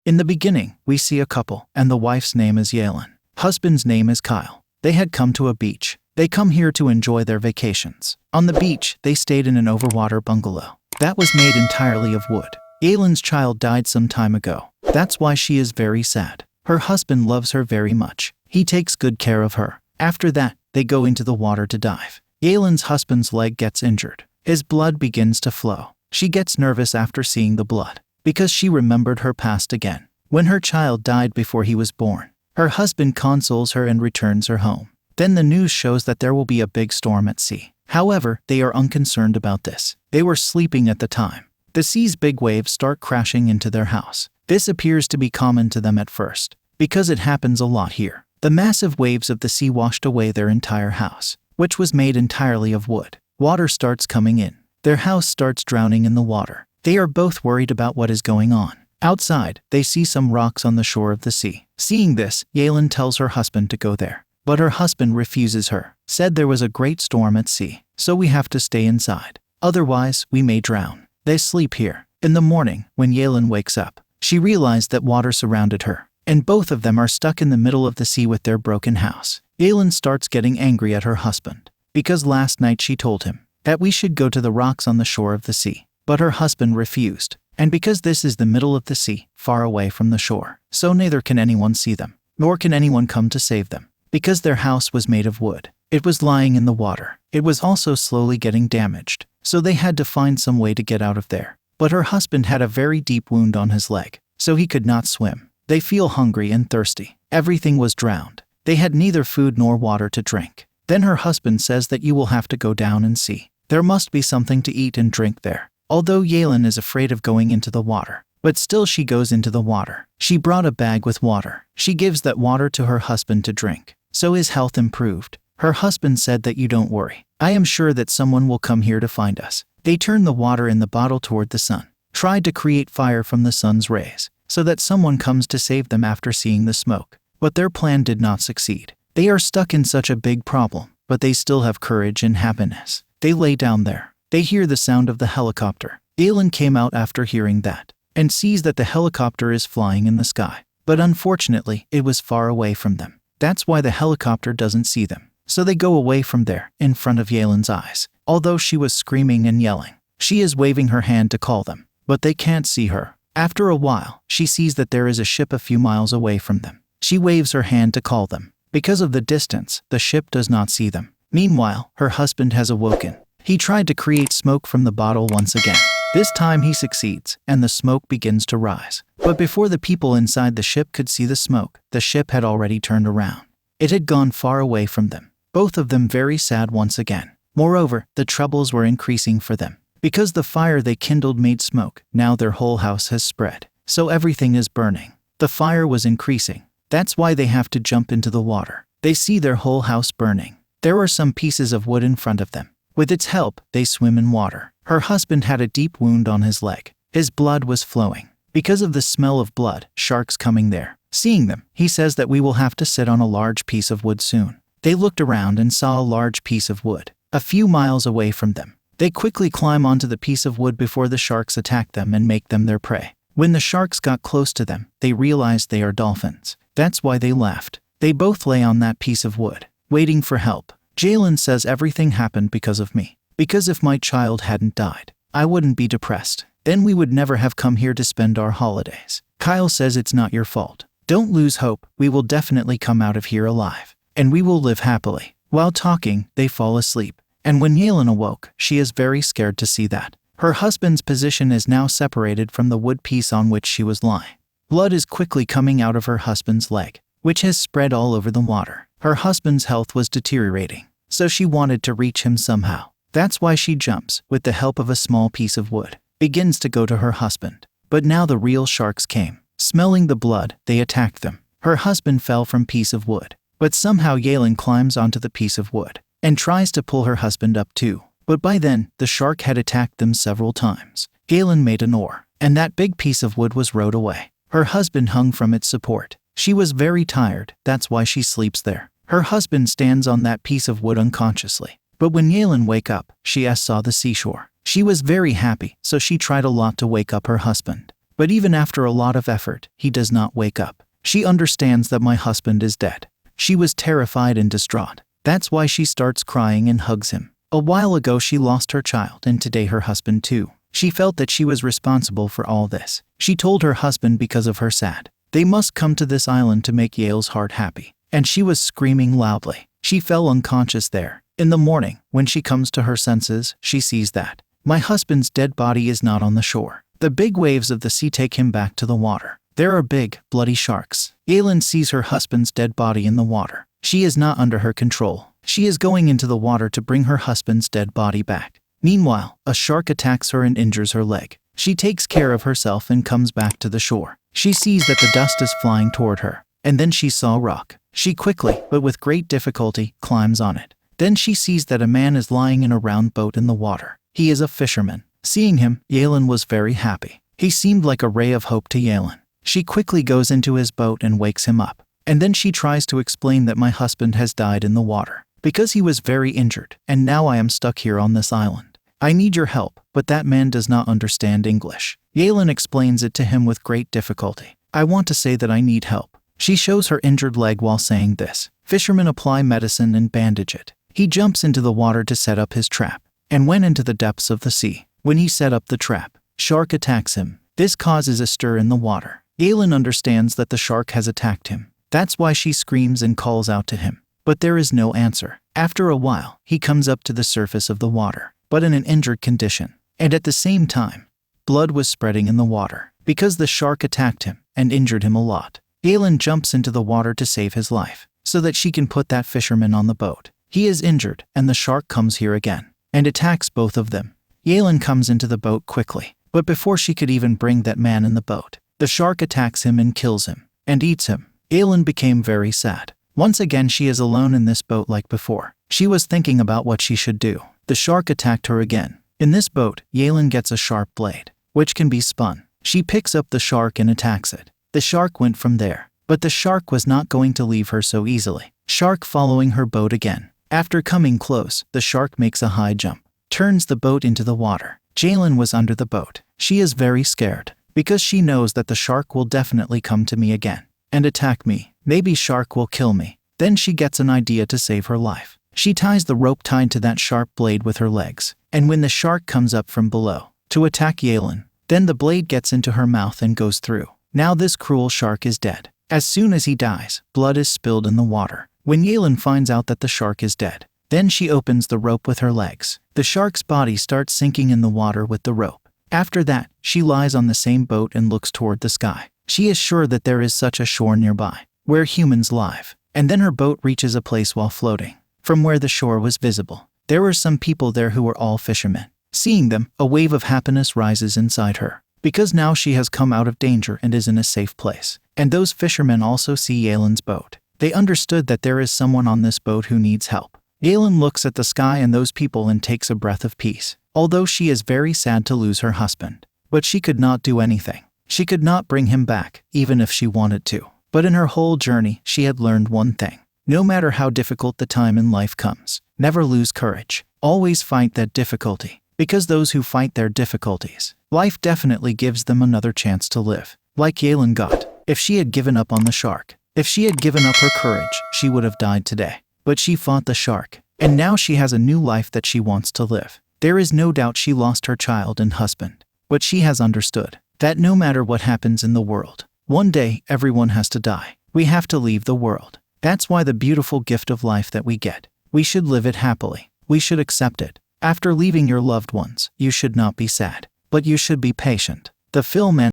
In the beginning, we see a couple, and the wife's name is Yalen. Husband's name is Kyle. They had come to a beach. They come here to enjoy their vacations. On the beach, they stayed in an overwater bungalow that was made entirely of wood. Yalen's child died some time ago. That's why she is very sad. Her husband loves her very much. He takes good care of her. After that, they go into the water to dive. Yalen's husband's leg gets injured. His blood begins to flow. She gets nervous after seeing the blood, because she remembered her past again, when her child died before he was born. Her husband consoles her and returns her home. Then the news shows that there will be a big storm at sea. However, they are unconcerned about this. They were sleeping at the time. The sea's big waves start crashing into their house. This appears to be common to them at first, because it happens a lot here. The massive waves of the sea washed away their entire house, which was made entirely of wood. Water starts coming in. Their house starts drowning in the water. They are both worried about what is going on. Outside, they see some rocks on the shore of the sea. Seeing this, Yalen tells her husband to go there. But her husband refuses her, said there was a great storm at sea, so we have to stay inside. Otherwise, we may drown. They sleep here. In the morning, when Yalen wakes up, she realized that water surrounded her, and both of them are stuck in the middle of the sea with their broken house. Yalen starts getting angry at her husband, because last night she told him that we should go to the rocks on the shore of the sea. But her husband refused, and because this is the middle of the sea, far away from the shore, so neither can anyone see them, nor can anyone come to save them. Because their house was made of wood, it was lying in the water. It was also slowly getting damaged, so they had to find some way to get out of there. But her husband had a very deep wound on his leg, so he could not swim. They feel hungry and thirsty. Everything was drowned. They had neither food nor water to drink. Then her husband says that you will have to go down and see. There must be something to eat and drink there. Although Yalen is afraid of going into the water, but still she goes into the water. She brought a bag with water. She gives that water to her husband to drink, so his health improved. Her husband said that you don't worry. I am sure that someone will come here to find us. They turned the water in the bottle toward the sun, tried to create fire from the sun's rays, so that someone comes to save them after seeing the smoke. But their plan did not succeed. They are stuck in such a big problem, but they still have courage and happiness. They lay down there. They hear the sound of the helicopter. Yalen came out after hearing that, and sees that the helicopter is flying in the sky. But unfortunately, it was far away from them. That's why the helicopter doesn't see them. So they go away from there, in front of Yalen's eyes. Although she was screaming and yelling, she is waving her hand to call them, but they can't see her. After a while, she sees that there is a ship a few miles away from them. She waves her hand to call them. Because of the distance, the ship does not see them. Meanwhile, her husband has awoken. He tried to create smoke from the bottle once again. This time he succeeds, and the smoke begins to rise. But before the people inside the ship could see the smoke, the ship had already turned around. It had gone far away from them. Both of them very sad once again. Moreover, the troubles were increasing for them. Because the fire they kindled made smoke, now their whole house has spread. So everything is burning. The fire was increasing. That's why they have to jump into the water. They see their whole house burning. There are some pieces of wood in front of them. With its help, they swim in water. Her husband had a deep wound on his leg. His blood was flowing. Because of the smell of blood, sharks coming there. Seeing them, he says that we will have to sit on a large piece of wood soon. They looked around and saw a large piece of wood, a few miles away from them. They quickly climb onto the piece of wood before the sharks attack them and make them their prey. When the sharks got close to them, they realized they are dolphins. That's why they laughed. They both lay on that piece of wood, waiting for help. Yalen says everything happened because of me. Because if my child hadn't died, I wouldn't be depressed. Then we would never have come here to spend our holidays. Kyle says it's not your fault. Don't lose hope. We will definitely come out of here alive, and we will live happily. While talking, they fall asleep. And when Yalen awoke, she is very scared to see that her husband's position is now separated from the wood piece on which she was lying. Blood is quickly coming out of her husband's leg, which has spread all over the water. Her husband's health was deteriorating, so she wanted to reach him somehow. That's why she jumps, with the help of a small piece of wood, begins to go to her husband. But now the real sharks came. Smelling the blood, they attacked them. Her husband fell from piece of wood, but somehow Yalen climbs onto the piece of wood and tries to pull her husband up too. But by then, the shark had attacked them several times. Yalen made an oar, and that big piece of wood was rowed away. Her husband hung from its support. She was very tired, that's why she sleeps there. Her husband stands on that piece of wood unconsciously. But when Yalen woke up, she saw the seashore. She was very happy, so she tried a lot to wake up her husband. But even after a lot of effort, he does not wake up. She understands that my husband is dead. She was terrified and distraught. That's why she starts crying and hugs him. A while ago she lost her child and today her husband too. She felt that she was responsible for all this. She told her husband because of her sad. They must come to this island to make Yale's heart happy. And she was screaming loudly. She fell unconscious there. In the morning, when she comes to her senses, she sees that my husband's dead body is not on the shore. The big waves of the sea take him back to the water. There are big, bloody sharks. Yalen sees her husband's dead body in the water. She is not under her control. She is going into the water to bring her husband's dead body back. Meanwhile, a shark attacks her and injures her leg. She takes care of herself and comes back to the shore. She sees that the dust is flying toward her. And then she saw a rock. She quickly, but with great difficulty, climbs on it. Then she sees that a man is lying in a round boat in the water. He is a fisherman. Seeing him, Yalen was very happy. He seemed like a ray of hope to Yalen. She quickly goes into his boat and wakes him up. And then she tries to explain that my husband has died in the water because he was very injured, and now I am stuck here on this island. I need your help, but that man does not understand English. Yalen explains it to him with great difficulty. I want to say that I need help. She shows her injured leg while saying this. Fishermen apply medicine and bandage it. He jumps into the water to set up his trap and went into the depths of the sea. When he set up the trap, shark attacks him. This causes a stir in the water. Yalen understands that the shark has attacked him. That's why she screams and calls out to him. But there is no answer. After a while, he comes up to the surface of the water, but in an injured condition. And at the same time, blood was spreading in the water because the shark attacked him and injured him a lot. Yalen jumps into the water to save his life so that she can put that fisherman on the boat. He is injured and the shark comes here again and attacks both of them. Yalen comes into the boat quickly, but before she could even bring that man in the boat, the shark attacks him and kills him and eats him. Yalen became very sad. Once again she is alone in this boat like before. She was thinking about what she should do. The shark attacked her again. In this boat, Yalen gets a sharp blade, which can be spun. She picks up the shark and attacks it. The shark went from there, but the shark was not going to leave her so easily. Shark following her boat again. After coming close, the shark makes a high jump, turns the boat into the water. Yalen was under the boat. She is very scared because she knows that the shark will definitely come to me again and attack me. Maybe shark will kill me. Then she gets an idea to save her life. She ties the rope tied to that sharp blade with her legs, and when the shark comes up from below to attack Yalen, then the blade gets into her mouth and goes through. Now this cruel shark is dead. As soon as he dies, blood is spilled in the water. When Yalen finds out that the shark is dead, then she opens the rope with her legs. The shark's body starts sinking in the water with the rope. After that, she lies on the same boat and looks toward the sky. She is sure that there is such a shore nearby, where humans live. And then her boat reaches a place while floating. From where the shore was visible, there were some people there who were all fishermen. Seeing them, a wave of happiness rises inside her, because now she has come out of danger and is in a safe place. And those fishermen also see Yalen's boat. They understood that there is someone on this boat who needs help. Yalen looks at the sky and those people and takes a breath of peace. Although she is very sad to lose her husband, but she could not do anything. She could not bring him back, even if she wanted to. But in her whole journey, she had learned one thing. No matter how difficult the time in life comes, never lose courage. Always fight that difficulty. Because those who fight their difficulties, life definitely gives them another chance to live. Like Yalen got. If she had given up on the shark, if she had given up her courage, she would have died today. But she fought the shark, and now she has a new life that she wants to live. There is no doubt she lost her child and husband, but she has understood that no matter what happens in the world, one day everyone has to die. We have to leave the world. That's why the beautiful gift of life that we get, we should live it happily. We should accept it. After leaving your loved ones, you should not be sad, but you should be patient. The film ends.